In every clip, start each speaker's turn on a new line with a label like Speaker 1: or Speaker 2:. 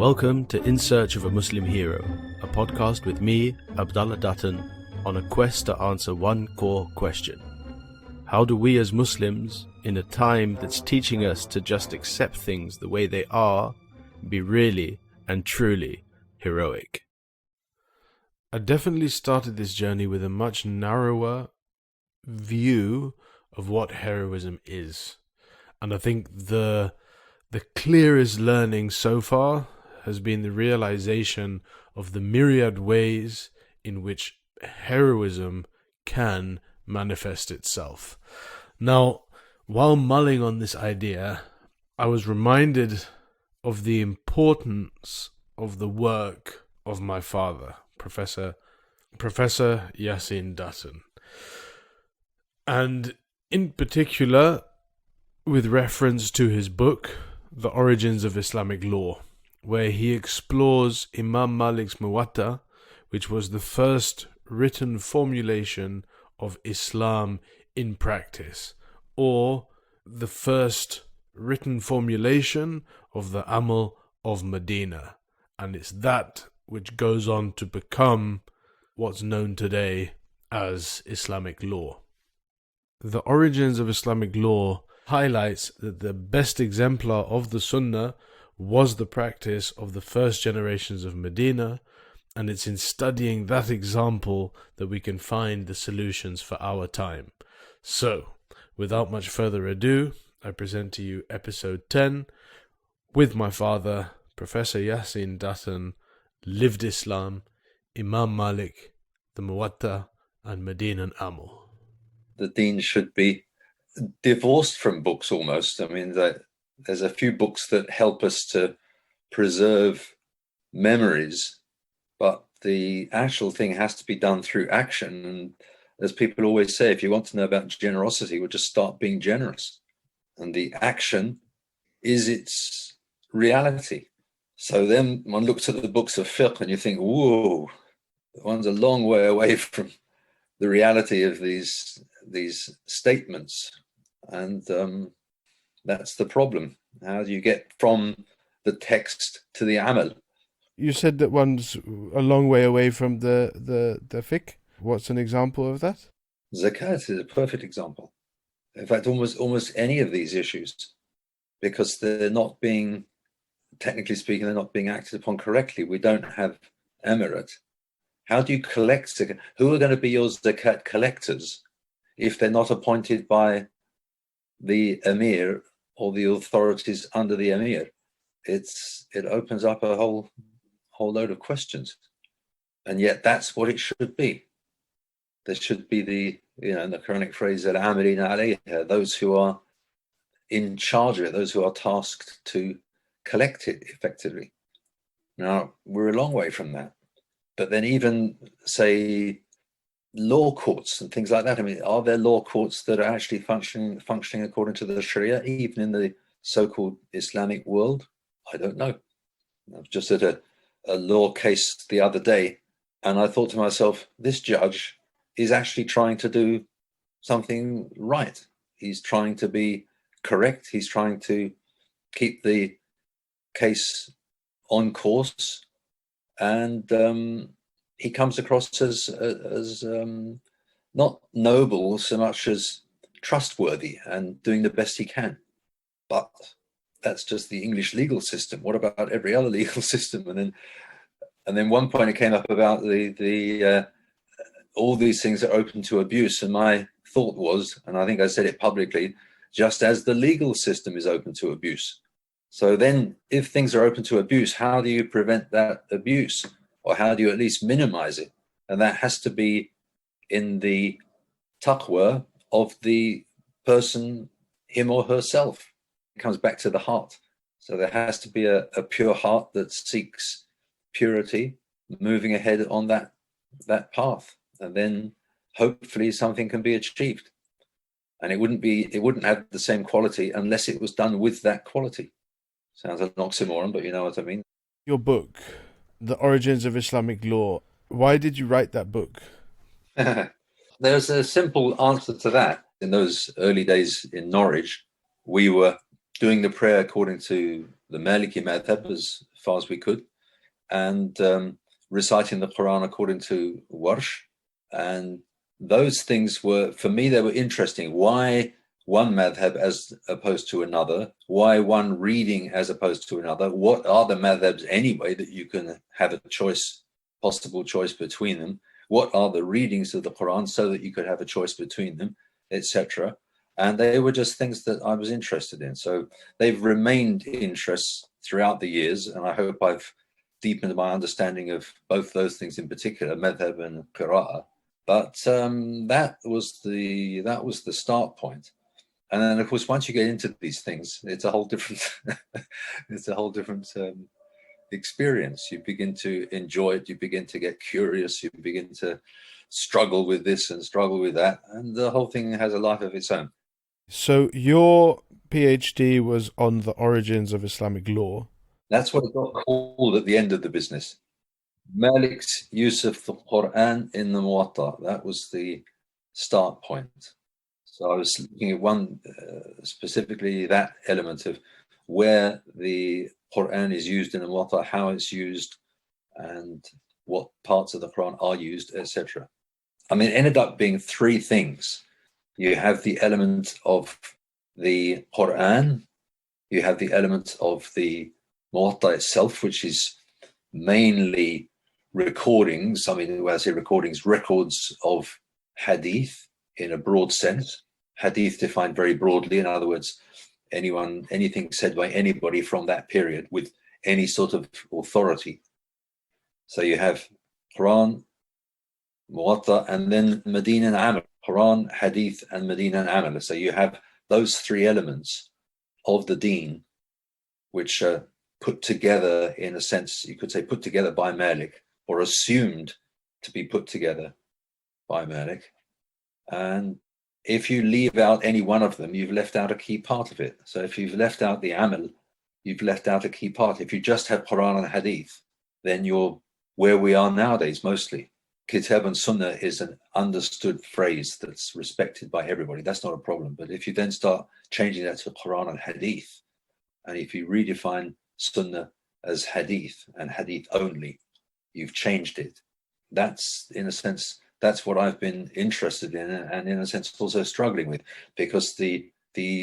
Speaker 1: Welcome to In Search of a Muslim Hero, a podcast with me, Abdullah Dutton, on a quest to answer one core question. How do we as Muslims, in a time that's teaching us to just accept things the way they are, be really and truly heroic? I definitely started this journey with a much narrower view of what heroism is. And I think the clearest learning so far has been the realization of the myriad ways in which heroism can manifest itself. Now, while mulling on this idea, I was reminded of the importance of the work of my father, Professor Yasin Dutton. And in particular, with reference to his book, The Origins of Islamic Law, where he explores Imam Malik's Muwatta, which was the first written formulation of Islam in practice, or the first written formulation of the Amal of Medina. And it's that which goes on to become what's known today as Islamic law. The Origins of Islamic Law highlights that the best exemplar of the Sunnah was the practice of the first generations of Medina, and it's in studying that example that we can find the solutions for our time. So, without much further ado, I present to you episode 10 with my father, Professor Yasin Dutton, Lived Islam, Imam Malik, the Muwatta, and Madinan Amal.
Speaker 2: The deen should be divorced from books almost. I mean, there's a few books that help us to preserve memories, but the actual thing has to be done through action. And as people always say, if you want to know about generosity, well, just start being generous. And the action is its reality. So then one looks at the books of fiqh and you think, whoa, one's a long way away from the reality of these statements. And that's the problem. How do you get from the text to the amal?
Speaker 1: You said that one's a long way away from the fiqh. What's an example of that?
Speaker 2: Zakat is a perfect example. In fact, almost any of these issues, because they're not being, technically speaking, they're not being acted upon correctly. We don't have emirat. How do you collect zakat? Who are going to be your zakat collectors if they're not appointed by the emir or the authorities under the emir? It opens up a whole load of questions, and yet that's what it should be. There should be the Quranic phrase al-amirina alayha, those who are in charge of it, those who are tasked to collect it effectively. Now we're a long way from that, but then even say law courts and things like that. I mean, are there law courts that are actually functioning according to the Sharia, even in the so-called Islamic world? I don't know. I was just at a law case the other day, and I thought to myself, this judge is actually trying to do something right. He's trying to be correct. He's trying to keep the case on course, and he comes across as not noble so much as trustworthy and doing the best he can. But that's just the English legal system. What about every other legal system? And then one point it came up about the all these things are open to abuse. And my thought was, and I think I said it publicly, just as the legal system is open to abuse. So then if things are open to abuse, how do you prevent that abuse? Or how do you at least minimize it? And that has to be in the taqwa of the person, him or herself. It comes back to the heart. So there has to be a pure heart that seeks purity, moving ahead on that path. And then hopefully something can be achieved. And it wouldn't have the same quality unless it was done with that quality. Sounds like an oxymoron, but you know what I mean.
Speaker 1: Your book, The Origins of Islamic Law. Why did you write that book?
Speaker 2: There's a simple answer to that. In those early days in Norwich, we were doing the prayer according to the Maliki Madhab as far as we could, and reciting the Quran according to Warsh. And those things were, for me, they were interesting. Why one madhab as opposed to another? Why one reading as opposed to another? What are the madhabs anyway that you can have a choice, possible choice between them? What are the readings of the Quran so that you could have a choice between them, etc.? And they were just things that I was interested in. So they've remained interests throughout the years, and I hope I've deepened my understanding of both those things in particular, madhab and qira'ah. But that was the start point. And then, of course, once you get into these things, it's a whole different experience. You begin to enjoy it. You begin to get curious. You begin to struggle with this and struggle with that, and the whole thing has a life of its own.
Speaker 1: So your PhD was on the origins of Islamic law.
Speaker 2: That's what it got called at the end of the business. Malik's use of the Quran in the Muwatta. That was the start point. So I was looking at one, specifically that element of where the Quran is used in the Muwatta, how it's used, and what parts of the Quran are used, etc. I mean, it ended up being three things. You have the element of the Quran, you have the element of the Muwatta itself, which is mainly recordings. I mean, when I say recordings, records of Hadith in a broad sense. Hadith defined very broadly, in other words, anything said by anybody from that period with any sort of authority. So you have Quran, Muwatta, and then Madinan Amal, Quran, Hadith, and Madinan Amal. So you have those three elements of the deen, which are put together, in a sense, you could say put together by Malik, or assumed to be put together by Malik. And if you leave out any one of them, you've left out a key part of it. So if you've left out the Amal, you've left out a key part. If you just have Quran and Hadith, then you're where we are nowadays mostly. Kitab and Sunnah is an understood phrase that's respected by everybody. That's not a problem. But if you then start changing that to Quran and Hadith, and if you redefine Sunnah as Hadith and Hadith only, you've changed it. That's, in a sense, that's what I've been interested in, and in a sense also struggling with, because the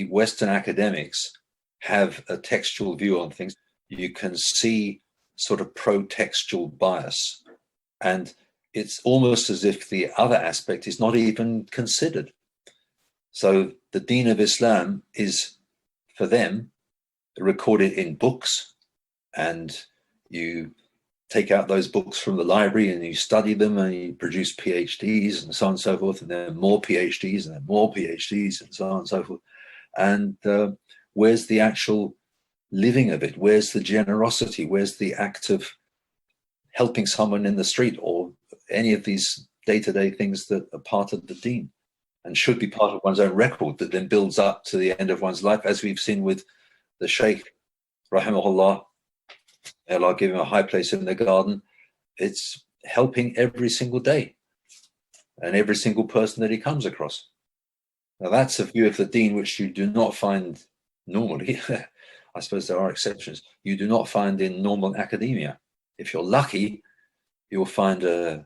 Speaker 2: Western academics have a textual view on things. You can see sort of pro-textual bias, and it's almost as if the other aspect is not even considered. So the Deen of Islam is, for them, recorded in books, and you take out those books from the library and you study them and you produce PhDs and so on and so forth, and then more PhDs and then more PhDs and so on and so forth. And where's the actual living of it? Where's the generosity? Where's the act of helping someone in the street, or any of these day-to-day things that are part of the deen and should be part of one's own record that then builds up to the end of one's life, as we've seen with the Shaykh, rahimahullah, Allah give him a high place in the garden. It's helping every single day and every single person that he comes across. Now that's a view of the deen which you do not find normally. I suppose there are exceptions. You do not find in normal academia. If you're lucky, you'll find an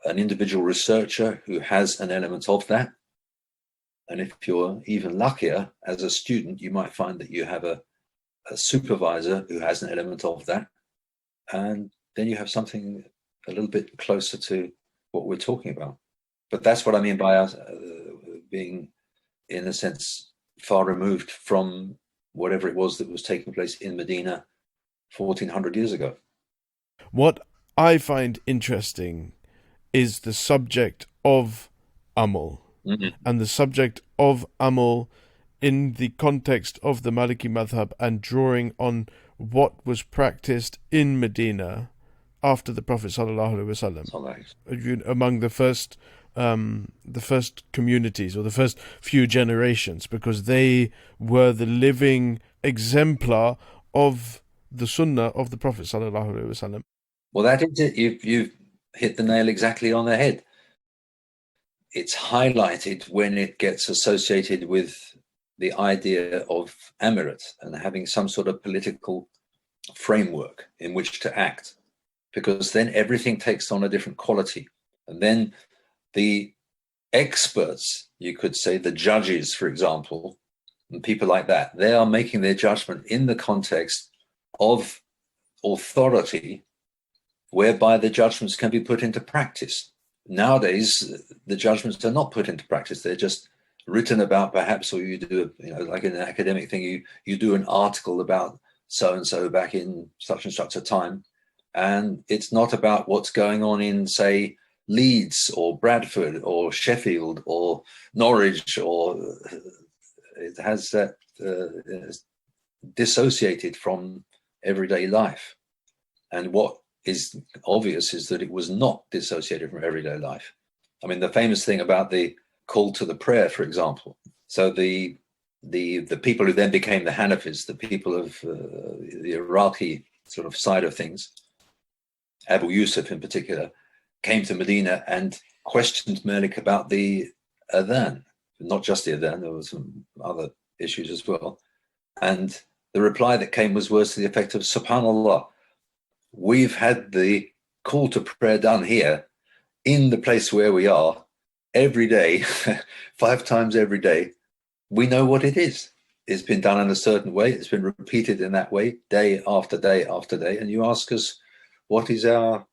Speaker 2: individual researcher who has an element of that. And if you're even luckier as a student, you might find that you have a supervisor who has an element of that. And then you have something a little bit closer to what we're talking about. But that's what I mean by us being, in a sense, far removed from whatever it was that was taking place in Medina 1400 years ago.
Speaker 1: What I find interesting is the subject of Amal, and the subject of Amal in the context of the Maliki Madhab, and drawing on what was practiced in Medina after the Prophet ﷺ, among the first communities, or the first few generations, because they were the living exemplar of the Sunnah of the Prophet ﷺ.
Speaker 2: Well, that is it. You've hit the nail exactly on the head. It's highlighted when it gets associated with the idea of amirat and having some sort of political framework in which to act, because then everything takes on a different quality. And then the experts, you could say the judges, for example, and people like that, they are making their judgment in the context of authority, whereby the judgments can be put into practice. Nowadays, the judgments are not put into practice. They're just written about, perhaps, or you do, like in an academic thing, you do an article about so-and-so back in such and such a time. And it's not about what's going on in, say, Leeds or Bradford or Sheffield or Norwich, or it has that dissociated from everyday life. And what is obvious is that it was not dissociated from everyday life. I mean, the famous thing about the call to the prayer, for example. So the people who then became the Hanafis, the people of the Iraqi sort of side of things, Abu Yusuf in particular, came to Medina and questioned Malik about the adhan, not just the adhan, there were some other issues as well. And the reply that came was words to the effect of, "Subhanallah, we've had the call to prayer done here in the place where we are every day, 5 times every day. We know what it is. It's been done in a certain way. It's been repeated in that way, day after day after day. And you ask us, what is our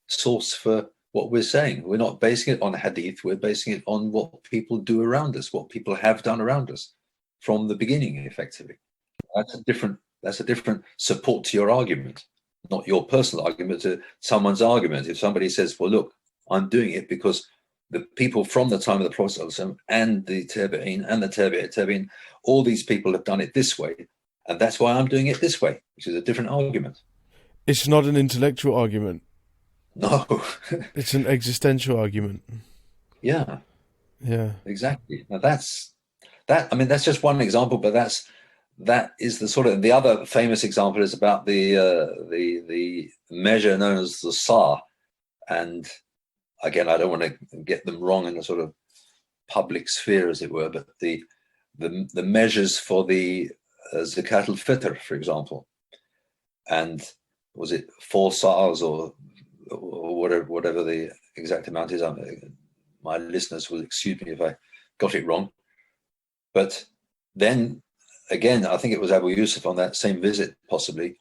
Speaker 2: source for what we're saying? We're not basing it on hadith. We're basing it on what people do around us, what people have done around us from the beginning, effectively. That's a different support to your argument, not your personal argument, to someone's argument. If somebody says, well, look, I'm doing it because the people from the time of the Prophet ﷺ and the Tabi'een and the Tabi'in, all these people have done it this way, and that's why I'm doing it this way, which is a different argument.
Speaker 1: It's not an intellectual argument.
Speaker 2: No.
Speaker 1: It's an existential argument.
Speaker 2: Yeah.
Speaker 1: Yeah.
Speaker 2: Exactly. Now that's just one example, but that is the sort of, the other famous example is about the measure known as the sa. And again, I don't want to get them wrong in a sort of public sphere, as it were, but the measures for the zakat al-fitr, for example, and was it 4 sa'as or whatever the exact amount is? My listeners will excuse me if I got it wrong. But then again, I think it was Abu Yusuf on that same visit, possibly.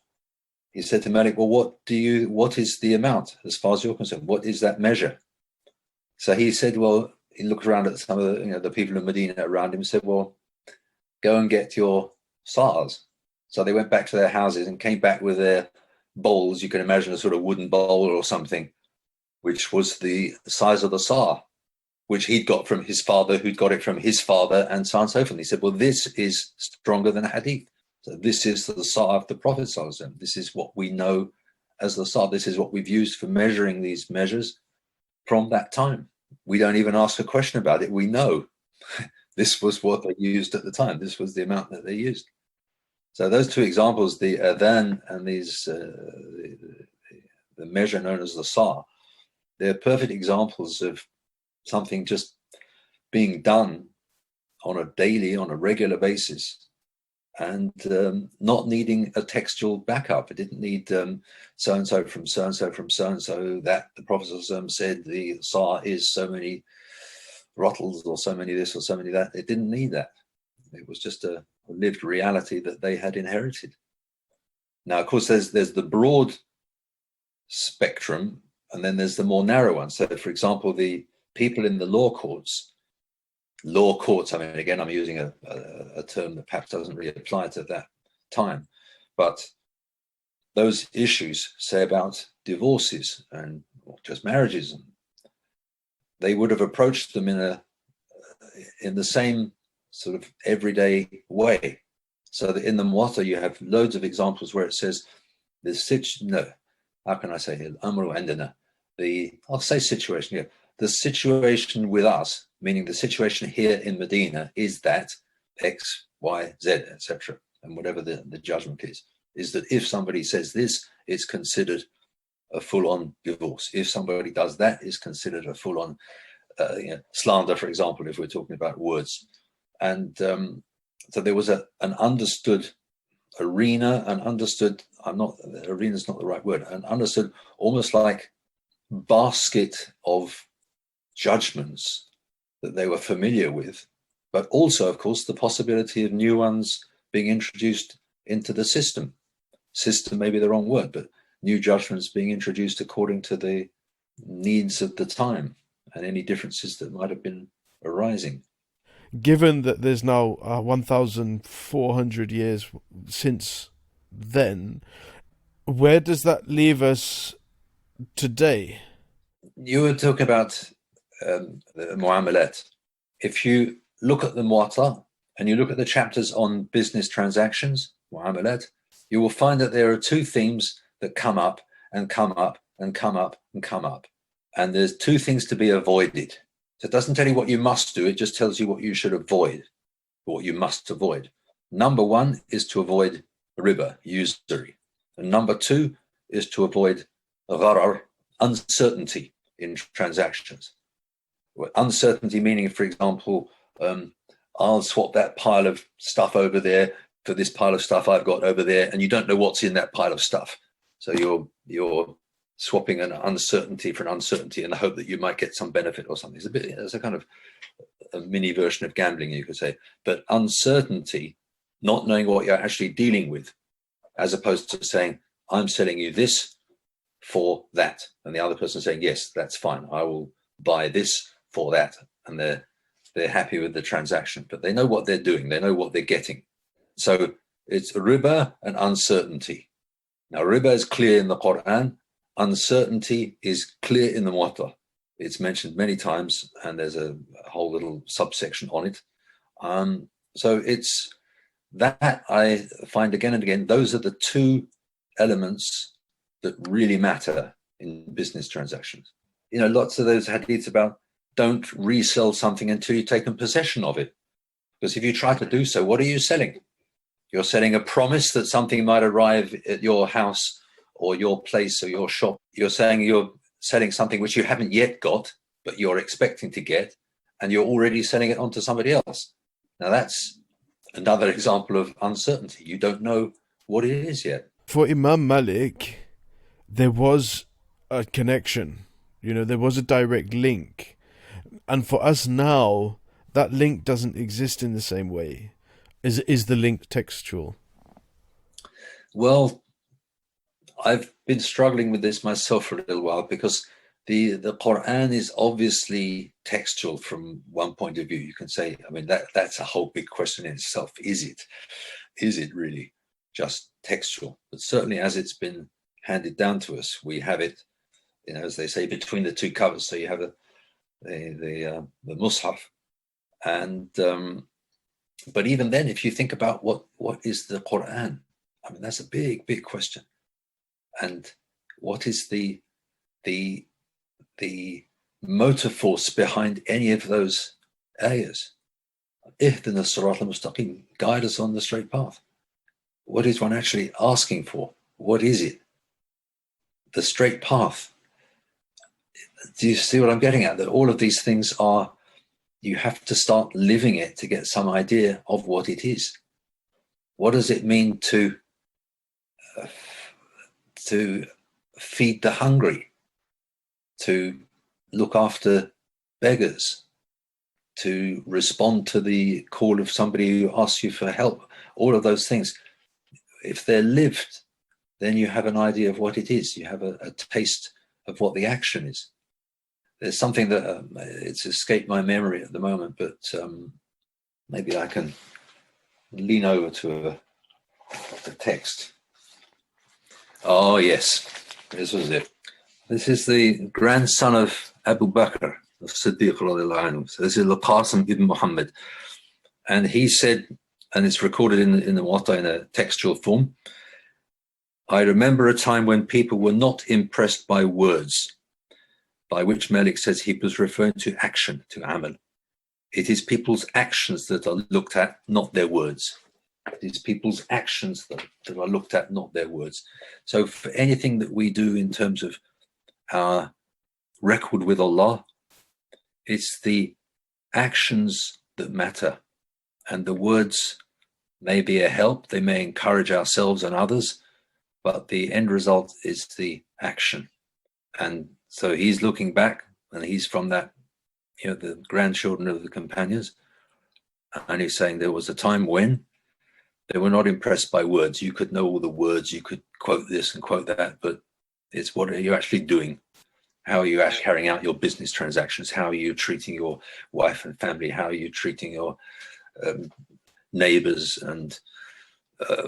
Speaker 2: He said to Malik, well, what is the amount as far as you're concerned? What is that measure? So he said, well, he looked around at some of the people in Medina around him and said, well, go and get your sa'as. So they went back to their houses and came back with their bowls. You can imagine a sort of wooden bowl or something, which was the size of the sa', which he'd got from his father, who'd got it from his father, and so on and so forth. And he said, well, this is stronger than hadith. So this is the sa' of the Prophet. This is what we know as the sa'. This is what we've used for measuring these measures from that time. We don't even ask a question about it. We know this was what they used at the time. This was the amount that they used. So those two examples, the adhan and these, the measure known as the sa', they're perfect examples of something just being done on a regular basis, and not needing a textual backup. It didn't need so-and-so from so-and-so from so-and-so that the Prophet said the sa' is so many rottles or so many this or so many that. It didn't need that. It was just a lived reality that they had inherited. Now, of course, there's the broad spectrum, and then there's the more narrow one. So, for example, the people in the law courts, I mean, again, I'm using a term that perhaps doesn't really apply to that time, but those issues, say about divorces and just marriages, they would have approached them in the same sort of everyday way. So that in the Muwatta you have loads of examples where it says how can I say here? Amru indana. I'll say situation here. The situation with us, meaning the situation here in Medina, is that X, Y, Z, etc. And whatever the judgment is that if somebody says this, it's considered a full-on divorce. If somebody does that, it's considered a full-on slander, for example, if we're talking about words. And So there was an understood arena, an understood, arena is not the right word, an understood almost like basket of judgments that they were familiar with, but also, of course, the possibility of new ones being introduced into the system. System may be the wrong word, but new judgments being introduced according to the needs of the time and any differences that might have been arising.
Speaker 1: Given that there's now 1,400 years since then, where does that leave us today?
Speaker 2: You were talking about the Muamalat. If you look at the Muwatta and you look at the chapters on business transactions, Muamalat, you will find that there are two themes that come up and come up and come up and come up. And there's two things to be avoided. So it doesn't tell you what you must do, it just tells you what you should avoid, what you must avoid. Number one is to avoid riba, usury. And number two is to avoid gharar, uncertainty in transactions. Uncertainty meaning, for example, I'll swap that pile of stuff over there for this pile of stuff I've got over there, and you don't know what's in that pile of stuff. So you're swapping an uncertainty for an uncertainty in the hope that you might get some benefit or something. It's a kind of a mini version of gambling, you could say. But uncertainty, not knowing what you're actually dealing with, as opposed to saying, I'm selling you this for that. And the other person saying, yes, that's fine. I will buy this for that. And they're happy with the transaction, but they know what they're doing. They know what they're getting. So it's riba and uncertainty. Now, riba is clear in the Quran. Uncertainty is clear in the Muwatta. It's mentioned many times, and there's a whole little subsection on it. So it's that I find again and again, those are the two elements that really matter in business transactions. You know, lots of those hadiths about don't resell something until you've taken possession of it. Because if you try to do so, what are you selling? You're selling a promise that something might arrive at your house or your place or your shop. You're saying you're selling something which you haven't yet got, but you're expecting to get, and you're already selling it on to somebody else. Now that's another example of uncertainty. You don't know what it is yet.
Speaker 1: For Imam Malik, there was a connection. You know, there was a direct link. And for us now, that link doesn't exist in the same way. Is the link textual?
Speaker 2: Well, I've been struggling with this myself for a little while because the Quran is obviously textual from one point of view. You can say, I mean, that's a whole big question in itself. Is it? Is it really just textual? But certainly as it's been handed down to us, we have it, you know, as they say, between the two covers. So you have the Mus'haf. And but even then, if you think about what is the Quran, I mean, that's a big, big question. And what is the motor force behind any of those ayahs? Ihdina as-sirata al-mustaqim, guide us on the straight path. What is one actually asking for? What is it? The straight path. Do you see what I'm getting at? That all of these things are, you have to start living it to get some idea of what it is. What does it mean to feed the hungry, to look after beggars, to respond to the call of somebody who asks you for help? All of those things, if they're lived, then you have an idea of what it is. You have a taste of what the action is. There's something that it's escaped my memory at the moment, but maybe I can lean over to a text. Oh, yes, this was it. This is the grandson of Abu Bakr, of Siddiq radiallahu anhu. So this is Al-Qasim ibn Muhammad. And he said, and it's recorded in the Muwatta in a textual form, I remember a time when people were not impressed by words, by which Malik says he was referring to action, to amal. It is people's actions that are looked at, not their words. It is people's actions that are looked at, not their words. So for anything that we do in terms of our record with Allah, it's the actions that matter, and the words may be a help, they may encourage ourselves and others, but the end result is the action. And so he's looking back, and he's from that, the grandchildren of the companions, and he's saying there was a time when they were not impressed by words. You could know all the words, you could quote this and quote that, but it's what are you actually doing? How are you actually carrying out your business transactions? How are you treating your wife and family? How are you treating your neighbors and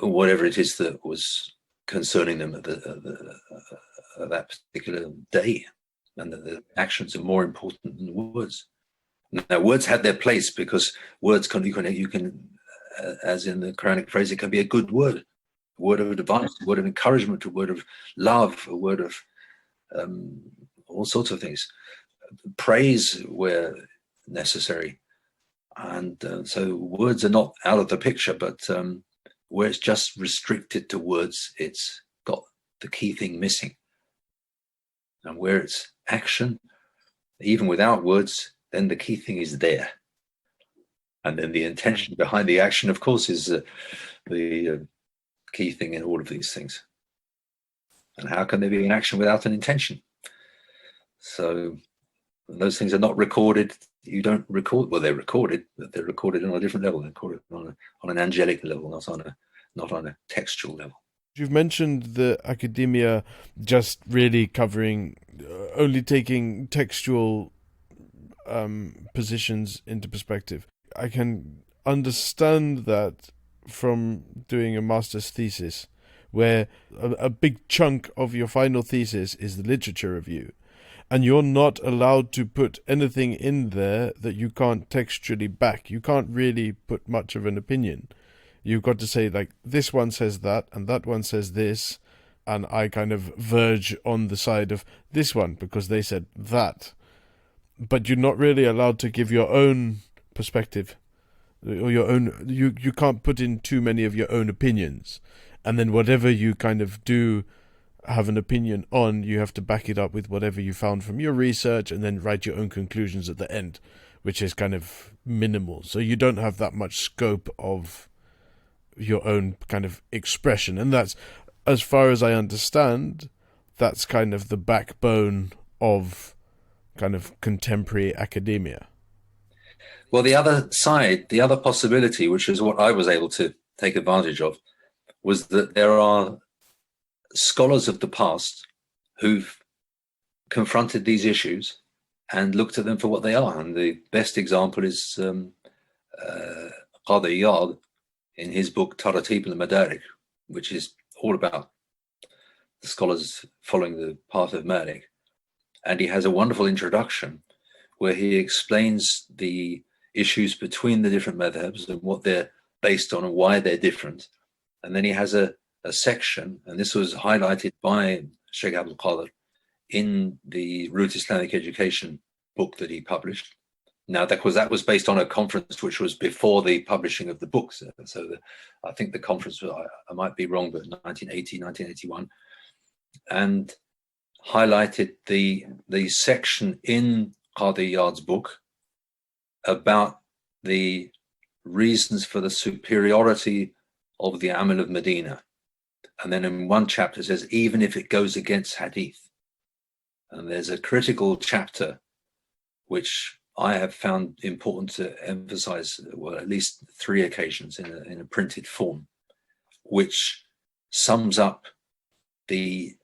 Speaker 2: whatever it is that was concerning them at that particular day? And the actions are more important than words. Now, words had their place, because words you can, as in the Quranic phrase, it can be a good word, a word of advice, a word of encouragement, a word of love, a word of all sorts of things, praise where necessary. And so words are not out of the picture, but where it's just restricted to words, it's got the key thing missing. And where it's action, even without words, then the key thing is there. And then the intention behind the action, of course, is the key thing in all of these things. And how can there be an action without an intention? So those things are not recorded. You don't record, well, they're recorded, but they're recorded on a different level. They're recorded on an angelic level, not on a textual level.
Speaker 1: You've mentioned the academia just really covering, only taking textual positions into perspective. I can understand that from doing a master's thesis, where a big chunk of your final thesis is the literature review, and you're not allowed to put anything in there that you can't textually back. You can't really put much of an opinion. You've got to say, like, this one says that, and that one says this, and I kind of verge on the side of this one because they said that. But you're not really allowed to give your own perspective, or your own. You can't put in too many of your own opinions, and then whatever you kind of do have an opinion on, you have to back it up with whatever you found from your research, and then write your own conclusions at the end, which is kind of minimal. So you don't have that much scope of your own kind of expression, and that's, as far as I understand, that's kind of the backbone of kind of contemporary academia.
Speaker 2: Well, the other side, the other possibility, which is what I was able to take advantage of, was that there are scholars of the past who've confronted these issues and looked at them for what they are. And the best example is Qadi Iyad in his book Taratib al-Madarik, which is all about the scholars following the path of Malik. And he has a wonderful introduction where he explains the issues between the different madhabs and what they're based on and why they're different. And then he has a section, and this was highlighted by Sheikh Abdul Qadir in the Root Islamic Education book that he published. Now, that was based on a conference which was before the publishing of the books. So I think the conference, I might be wrong, but 1980, 1981, and highlighted the section in Qadi Iyad's book about the reasons for the superiority of the Amal of Medina. And then in one chapter it says, even if it goes against Hadith. And there's a critical chapter which I have found important to emphasize, well, at least 3 occasions in a printed form, which sums up the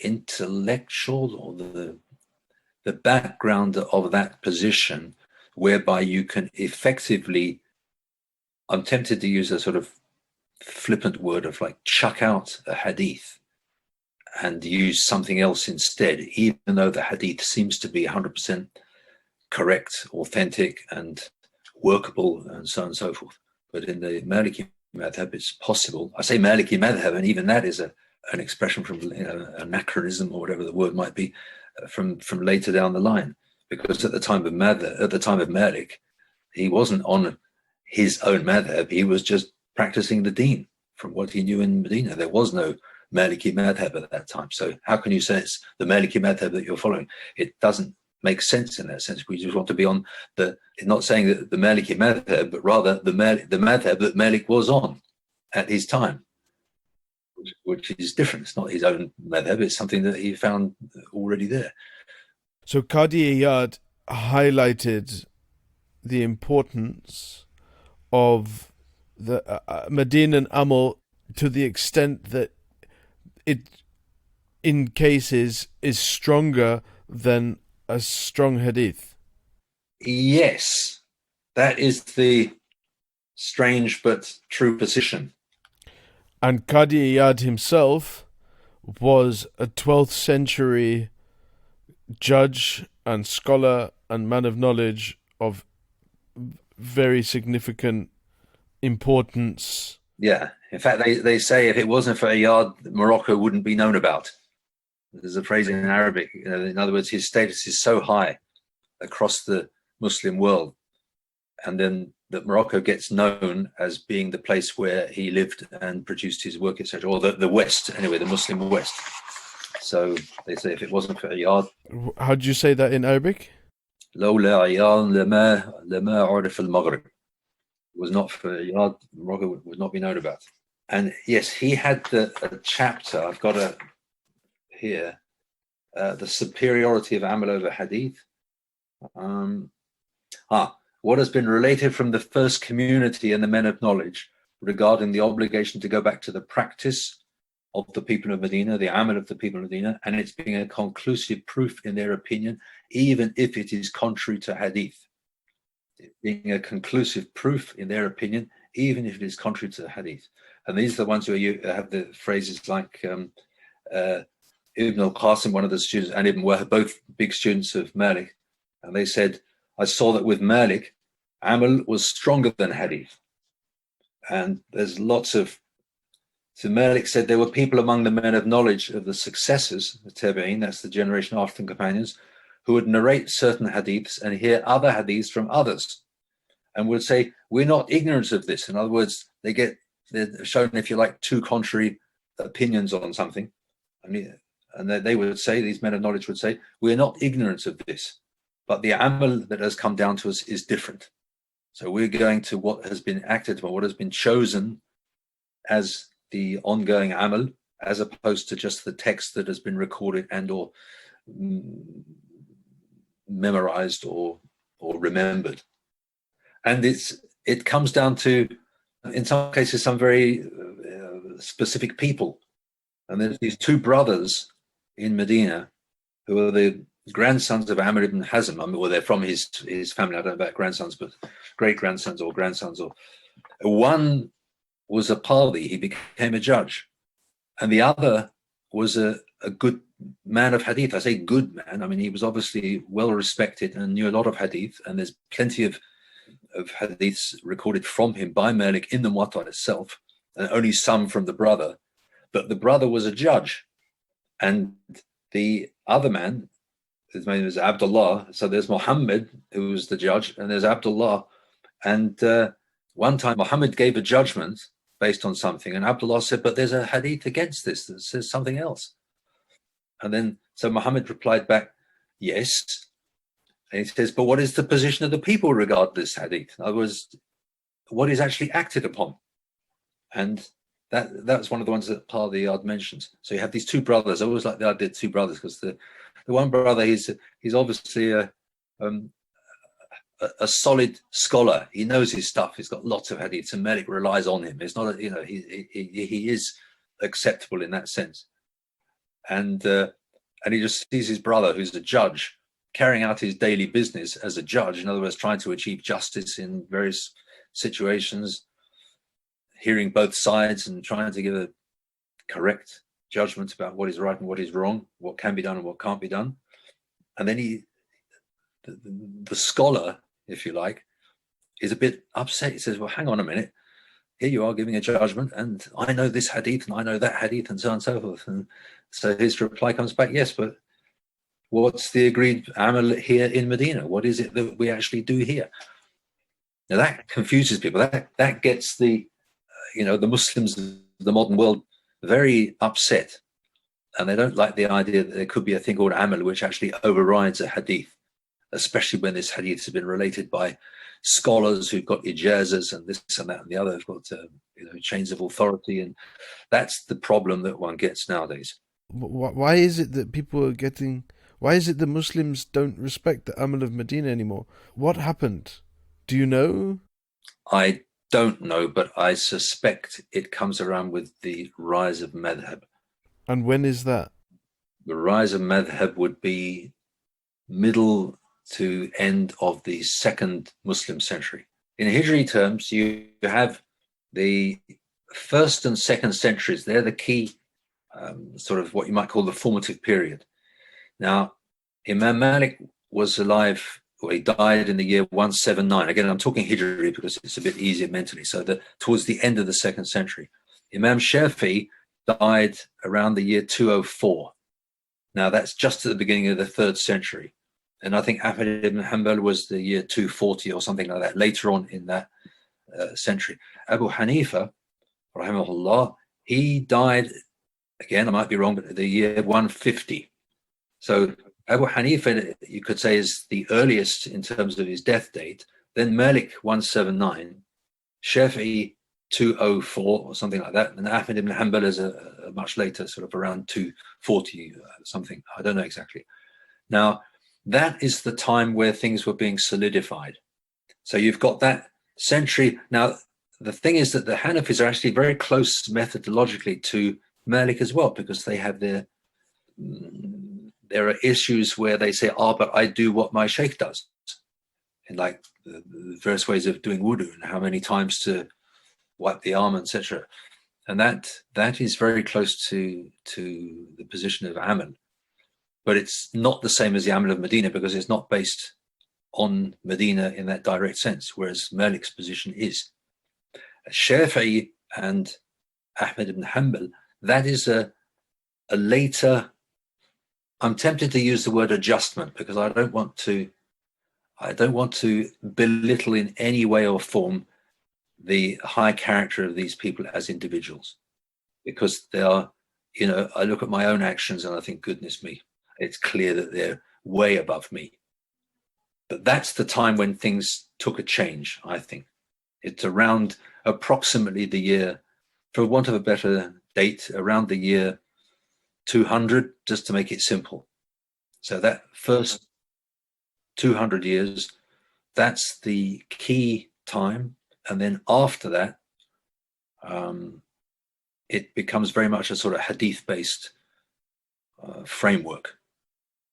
Speaker 2: intellectual or the background of that position, whereby you can effectively, I'm tempted to use a sort of flippant word of like chuck out a hadith and use something else instead, even though the hadith seems to be 100% correct, authentic, and workable, and so on and so forth. But in the Maliki Madhab, it's possible. I say Maliki Madhab, and even that is an expression from anachronism, or whatever the word might be, from later down the line. Because at the time of Malik, he wasn't on his own madhab, he was just practicing the deen from what he knew in Medina. There was no Maliki madhab at that time. So how can you say it's the Maliki madhab that you're following? It doesn't make sense in that sense. We just want to be on not saying that the Maliki Madhab, but rather the Madhab that Malik was on at his time, which is different. It's not his own Madhab, it's something that he found already there.
Speaker 1: So Qadi Iyad highlighted the importance of the Madinan Amal to the extent that it, in cases, is stronger than a strong hadith.
Speaker 2: Yes, that is the strange but true position.
Speaker 1: And Qadi Iyad himself was a 12th century judge and scholar and man of knowledge of very significant importance.
Speaker 2: Yeah, in fact, they say if it wasn't for Iyad, Morocco wouldn't be known about. There's a phrase in Arabic. In other words, his status is so high across the Muslim world, and then that Morocco gets known as being the place where he lived and produced his work, etc., or the West, anyway, the Muslim West. So they say if it wasn't for Iyad.
Speaker 1: How do you say that in Arabic?
Speaker 2: لولا عيال لما عرف المغرب. Was not for Iyad, Morocco would not be known about. And yes, he had a chapter, I've got here, the superiority of Amal over Hadith. What has been related from the first community and the men of knowledge regarding the obligation to go back to the practice of the people of Medina, the Amal of the people of Medina, and it's being a conclusive proof in their opinion, even if it is contrary to Hadith. It being a conclusive proof in their opinion, even if it is contrary to Hadith. And these are the ones where you have the phrases like Ibn al-Qasim, one of the students, and Ibn Wahab, both big students of Malik, and they said, I saw that with Malik, Amal was stronger than Hadith. And there's lots of, so Malik said there were people among the men of knowledge of the successors, the Tabi'in, that's the generation after the companions, who would narrate certain hadiths and hear other hadiths from others and would say, we're not ignorant of this. In other words, they're shown, if you like, two contrary opinions on something. And they would say, these men of knowledge would say, we're not ignorant of this, but the amal that has come down to us is different. So we're going to what has been acted upon, what has been chosen as the ongoing amal, as opposed to just the text that has been recorded and or memorized or remembered. And it comes down to, in some cases, some very specific people. And there's these two brothers in Medina who are the grandsons of Amr ibn Hazm. I mean, well, they're from his family. I don't know about grandsons, but great-grandsons or grandsons. Or one was a Qadi, he became a judge. And the other was a good man of hadith. I say good man, I mean, he was obviously well respected and knew a lot of hadith, and there's plenty of hadiths recorded from him by Malik in the Muwatta itself, and only some from the brother. But the brother was a judge, and the other man, his name is Abdullah. So there's Muhammad, who was the judge, and there's Abdullah. And one time Muhammad gave a judgment based on something, and Abdullah said, but there's a hadith against this that says something else. And then, so Muhammad replied back, yes. And he says, but what is the position of the people regarding this hadith? In other words, what is actually acted upon? And that's one of the ones that Qadi Iyad mentions. So you have these two brothers. I always like the idea of two brothers, because the one brother, he's obviously a solid scholar. He knows his stuff. He's got lots of hadiths, and Malik relies on him. It's not, he is acceptable in that sense. And he just sees his brother, who's a judge, carrying out his daily business as a judge. In other words, trying to achieve justice in various situations, hearing both sides and trying to give a correct judgment about what is right and what is wrong, what can be done and what can't be done. And then the scholar, if you like, is a bit upset. He says, well, hang on a minute. Here you are giving a judgment, and I know this hadith and I know that hadith, and so on and so forth. And so his reply comes back, yes, but what's the agreed amal here in Medina? What is it that we actually do here? Now that confuses people. That gets the Muslims of the modern world very upset, and they don't like the idea that there could be a thing called amal which actually overrides a hadith. especially when this hadith has been related by scholars who've got ijazas and this and that and the other, have got chains of authority, and that's the problem that one gets nowadays.
Speaker 1: Why is it that people are getting? Why is it that Muslims don't respect the Amal of Medina anymore? What happened? Do you know?
Speaker 2: I don't know, but I suspect it comes around with the rise of Medhab.
Speaker 1: And when is that?
Speaker 2: The rise of Medhab would be middle to end of the second Muslim century. In Hijri terms, you have the first and second centuries. They're the key sort of what you might call the formative period. Now, Imam Malik was alive, or he died in the year 179. Again, I'm talking Hijri because it's a bit easier mentally. So towards the end of the second century. Imam Shafi died around the year 204. Now, that's just at the beginning of the third century. And I think Ahmad ibn Hanbal was the year 240 or something like that, later on in that century. Abu Hanifa, rahimahullah, he died, again, I might be wrong, but the year 150. So Abu Hanifa, you could say, is the earliest in terms of his death date. Then Malik, 179. Shafi'i, 204 or something like that. And Ahmad ibn Hanbal is a much later, sort of around 240 something. I don't know exactly. Now, that is the time where things were being solidified. So you've got that century. Now, the thing is that the Hanafis are actually very close methodologically to Malik as well, because they have there are issues where they say, but I do what my sheikh does. And like the various ways of doing wudu and how many times to wipe the arm, etc. And that is very close to the position of Amal. But it's not the same as the Amal of Medina, because it's not based on Medina in that direct sense, whereas Malik's position is. Shafi'i and Ahmad ibn Hanbal, that is a later, I'm tempted to use the word adjustment, because I don't want to belittle in any way or form the high character of these people as individuals, because they are, I look at my own actions and I think, goodness me, it's clear that they're way above me. But that's the time when things took a change, I think. It's around approximately the year, for want of a better date, around the year 200, just to make it simple. So that first 200 years, that's the key time. And then after that, it becomes very much a sort of hadith-based framework.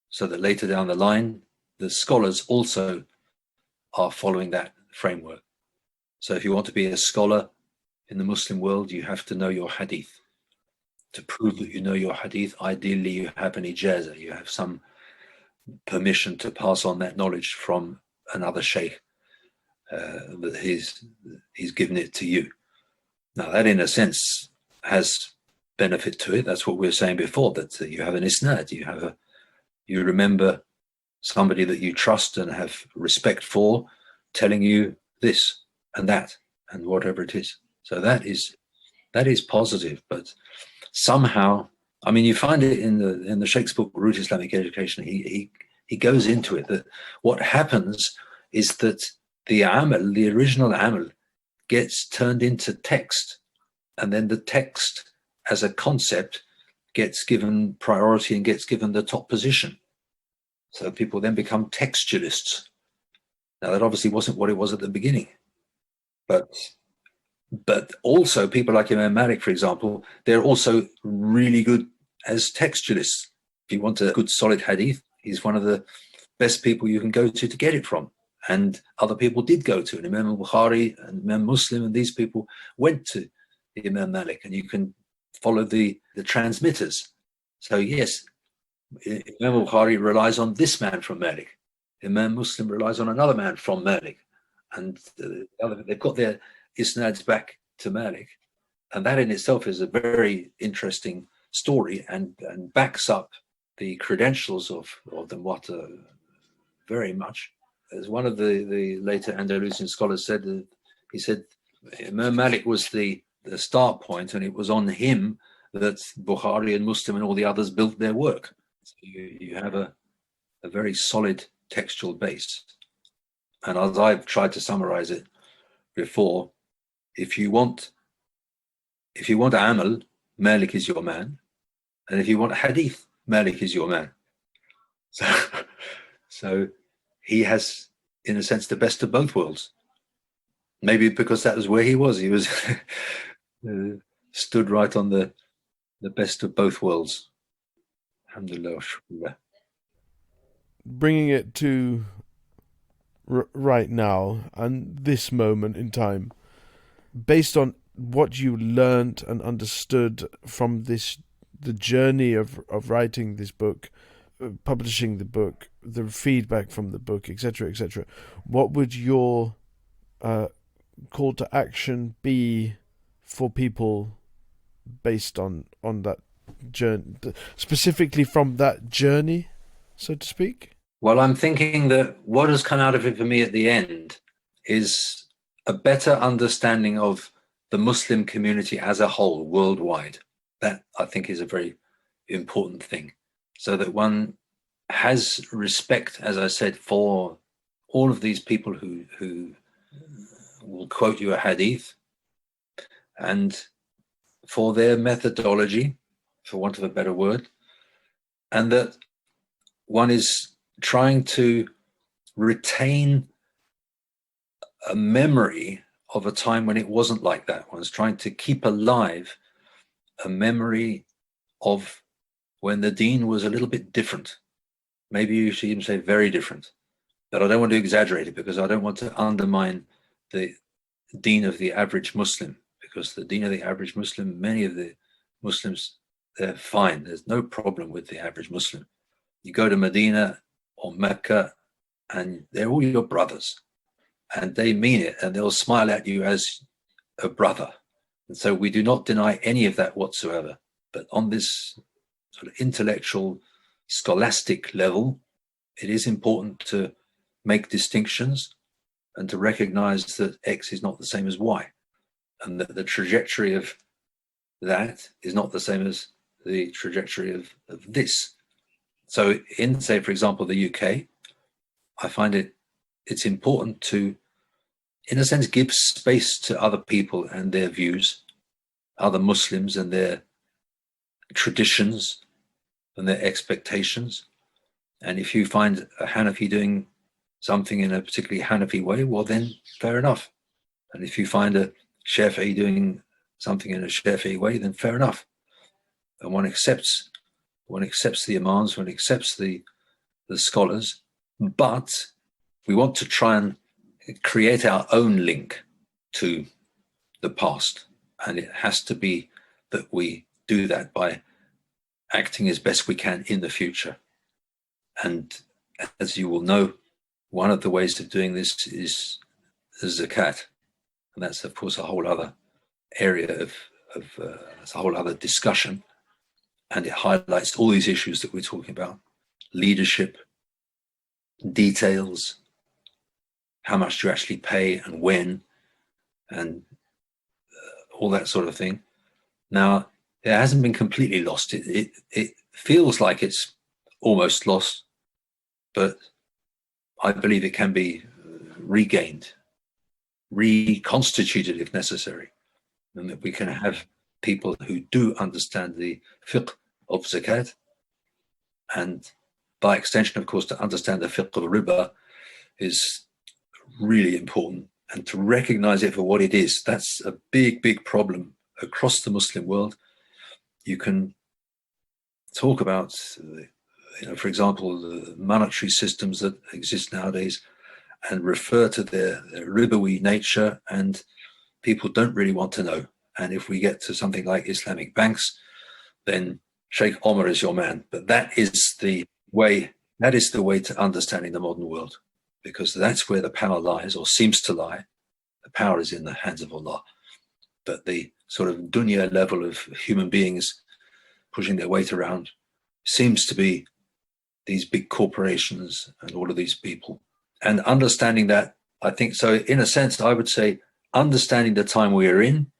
Speaker 2: So that later down the line, the scholars also are following that framework. So if you want to be a scholar in the Muslim world, you have to know your hadith. To prove that you know your hadith, ideally you have an ijazah, you have some permission to pass on that knowledge from another sheikh, that he's given it to you. Now that in a sense has benefit to it. That's what we were saying before, that you have an isnad, you remember somebody that you trust and have respect for telling you this and that and whatever it is. So that is positive. But somehow, I mean, you find it in the Sheikh's book, Root Islamic Education. He goes into it, that what happens is that the amal, the original amal, gets turned into text, and then the text as a concept gets given priority and gets given the top position. So people then become textualists. Now that obviously wasn't what it was at the beginning, but also people like Imam Malik, for example, they're also really good as textualists. If you want a good solid hadith, he's one of the best people you can go to get it from. And other people did go to, and Imam Bukhari and Imam Muslim, and these people went to Imam Malik, and you can follow the transmitters. So yes, Imam Bukhari relies on this man from Malik. Imam Muslim relies on another man from Malik. And they've got their isnads back to Malik. And that in itself is a very interesting story, and backs up the credentials of the Muwatta very much. As one of the later Andalusian scholars said, he said Imam Malik was the start point, and it was on him that Bukhari and Muslim and all the others built their work. So you have a very solid textual base. And as I've tried to summarize it before, if you want Amal, Malik is your man. And if you want Hadith, Malik is your man. So he has, in a sense, the best of both worlds. Maybe because that was where he was. He was stood right on the best of both worlds. Alhamdulillah.
Speaker 1: Bringing it to right now and this moment in time, based on what you learnt and understood from the journey of writing this book, publishing the book, the feedback from the book, etc., etc., what would your call to action be for people based on that journey, specifically from that journey, so to speak?
Speaker 2: Well, I'm thinking that what has come out of it for me at the end is a better understanding of the Muslim community as a whole worldwide. That, I think, is a very important thing, so that one has respect, as I said, for all of these people who will quote you a hadith, and for their methodology, for want of a better word, and that one is trying to retain a memory of a time when it wasn't like that. One's trying to keep alive a memory of when the deen was a little bit different. Maybe you should even say very different. But I don't want to exaggerate it, because I don't want to undermine the deen of the average Muslim, because the deen of the average Muslim, many of the Muslims, they're fine. There's no problem with the average Muslim. You go to Medina or Mecca and they're all your brothers, and they mean it, and they'll smile at you as a brother. And so we do not deny any of that whatsoever. But on this sort of intellectual, scholastic level, it is important to make distinctions and to recognize that X is not the same as Y, and that the trajectory of that is not the same as the trajectory of this. So in, say, for example, the UK, I find it's important to, in a sense, give space to other people and their views, other Muslims and their traditions and their expectations. And if you find a Hanafi doing something in a particularly Hanafi way, well, then fair enough. And if you find a Shafi'i doing something in a Shafi'i way, then fair enough. And one accepts the Imams, one accepts the scholars, but we want to try and create our own link to the past. And it has to be that we do that by acting as best we can in the future. And as you will know, one of the ways of doing this is zakat. And that's, of course, a whole other area of it's a whole other discussion. And it highlights all these issues that we're talking about: leadership, details, how much do you actually pay and when, and all that sort of thing. Now, it hasn't been completely lost. It feels like it's almost lost, but I believe it can be regained, reconstituted if necessary, and that we can have people who do understand the fiqh of zakat, and by extension, of course, to understand the fiqh of riba is really important, and to recognize it for what it is. That's a big, big problem across the Muslim world. You can talk about, for example, the monetary systems that exist nowadays and refer to their ribawi nature, and people don't really want to know. And if we get to something like Islamic banks, then Sheikh Omar is your man. But that is the way to understanding the modern world, because that's where the power lies, or seems to lie. The power is in the hands of Allah. But the sort of dunya level of human beings pushing their weight around seems to be these big corporations and all of these people. And understanding that, I think, so in a sense, I would say understanding the time we are in,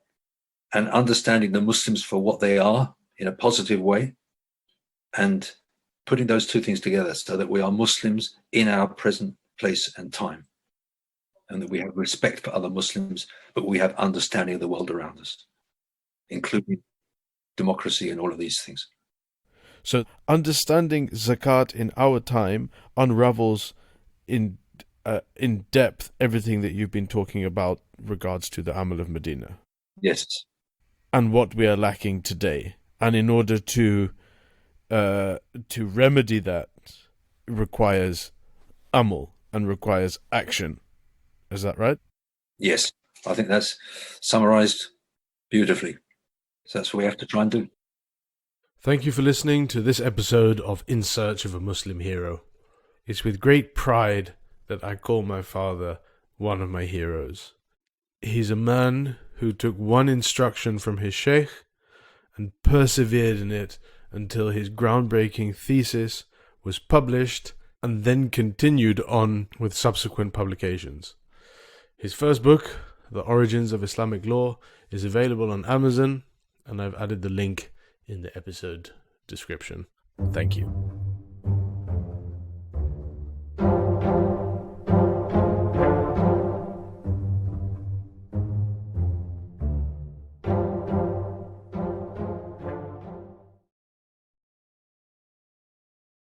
Speaker 2: and understanding the Muslims for what they are in a positive way, and putting those two things together so that we are Muslims in our present place and time, and that we have respect for other Muslims, but we have understanding of the world around us, including democracy and all of these things.
Speaker 1: So understanding zakat in our time unravels in depth everything that you've been talking about regards to the Amal of Medina.
Speaker 2: Yes.
Speaker 1: And what we are lacking today. And in order to remedy that requires Amal and requires action. Is that right?
Speaker 2: Yes. I think that's summarized beautifully. So that's what we have to try and do.
Speaker 1: Thank you for listening to this episode of In Search of a Muslim Hero. It's with great pride that I call my father one of my heroes. He's a man who took one instruction from his sheikh and persevered in it until his groundbreaking thesis was published and then continued on with subsequent publications. His first book, The Origins of Islamic Law, is available on Amazon, and I've added the link in the episode description. Thank you.